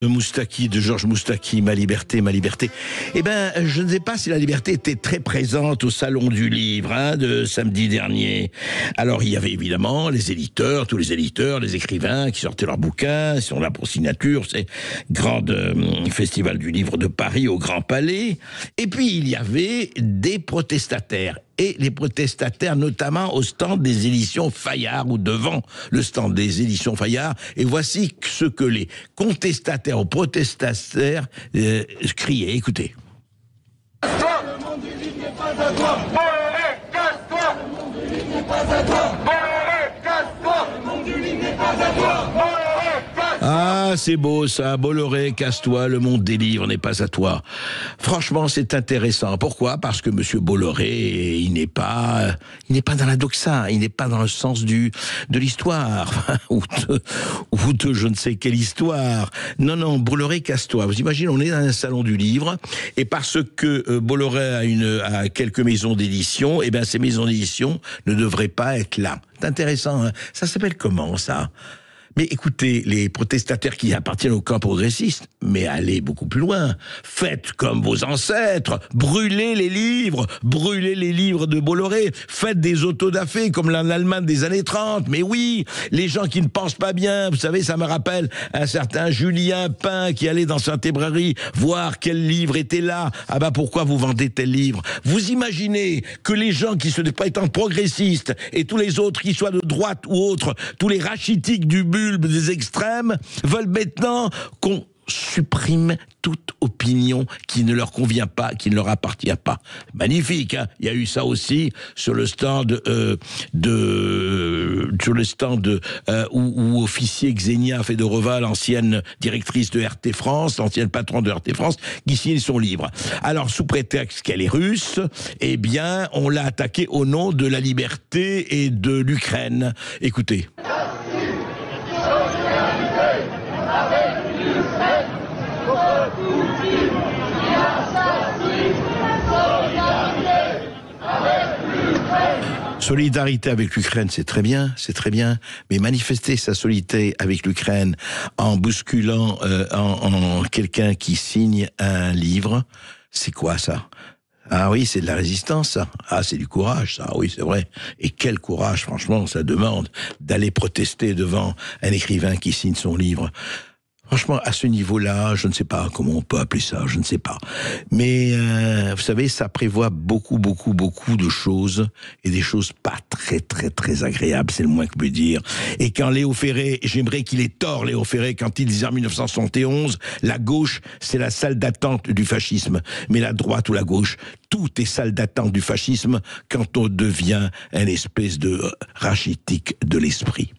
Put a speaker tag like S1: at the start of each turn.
S1: De Moustaki, de Georges Moustaki, Ma liberté, ma liberté. Eh ben, je ne sais pas si la liberté était très présente au Salon du Livre, de samedi dernier. Alors, il y avait évidemment les éditeurs, tous les éditeurs, les écrivains qui sortaient leurs bouquins, ils sont là pour signature, c'est grand festival du livre de Paris au Grand Palais. Et puis, il y avait des protestataires. Et les protestataires, notamment au stand des éditions Fayard, ou devant le stand des éditions Fayard. Et voici ce que les contestataires ou protestataires criaient. Écoutez.
S2: Casse-toi ! Le monde du livre n'est pas à toi ! Bolloré, casse-toi ! Le monde du livre n'est pas à toi ! Bolloré, casse-toi ! Le monde du livre n'est pas à toi ! Bolloré, casse-toi !
S1: Ah, c'est beau ça, Bolloré, casse-toi, le monde des livres n'est pas à toi. Franchement, c'est intéressant. Pourquoi ? Parce que Monsieur Bolloré, il n'est pas dans la doxa, il n'est pas dans le sens de l'histoire, ou de je ne sais quelle histoire. Non, Bolloré, casse-toi. Vous imaginez, on est dans un salon du livre, et parce que Bolloré a quelques maisons d'édition, eh bien, ces maisons d'édition ne devraient pas être là. C'est intéressant, hein. Ça s'appelle comment, ça ? Mais écoutez, les protestataires qui appartiennent au camp progressiste, mais allez beaucoup plus loin. Faites comme vos ancêtres, brûlez les livres de Bolloré, faites des autodafés comme l'Allemagne des années 30. Mais oui, les gens qui ne pensent pas bien, vous savez, ça me rappelle un certain Julien Pain qui allait dans Saint-Hébrary voir quel livre était là. Ah bah pourquoi vous vendez tel livre ? Vous imaginez que les gens qui se prétendent progressistes et tous les autres qui soient de droite ou autres, tous les rachitiques du bulbe des extrêmes, veulent maintenant qu'on supprime toute opinion qui ne leur convient pas, qui ne leur appartient pas. Magnifique, hein. Il y a eu ça aussi sur le stand où officier Xenia Fedorova, l'ancienne directrice de RT France, l'ancienne patronne de RT France, qui signe son livre. Alors, sous prétexte qu'elle est russe, eh bien, on l'a attaquée au nom de la liberté et de l'Ukraine. Écoutez. Solidarité avec l'Ukraine, c'est très bien, mais manifester sa solidarité avec l'Ukraine en bousculant en quelqu'un qui signe un livre, c'est quoi ça ? Ah oui, c'est de la résistance, ça. Ah, c'est du courage, ça. Oui, c'est vrai. Et quel courage, franchement, ça demande d'aller protester devant un écrivain qui signe son livre. Franchement, à ce niveau-là, je ne sais pas comment on peut appeler ça, je ne sais pas. Mais, vous savez, ça prévoit beaucoup de choses, et des choses pas très agréables, c'est le moins que je peux dire. Et quand Léo Ferré, j'aimerais qu'il ait tort, Léo Ferré, quand il disait en 1971, la gauche, c'est la salle d'attente du fascisme. Mais la droite ou la gauche, tout est salle d'attente du fascisme quand on devient une espèce de rachitique de l'esprit.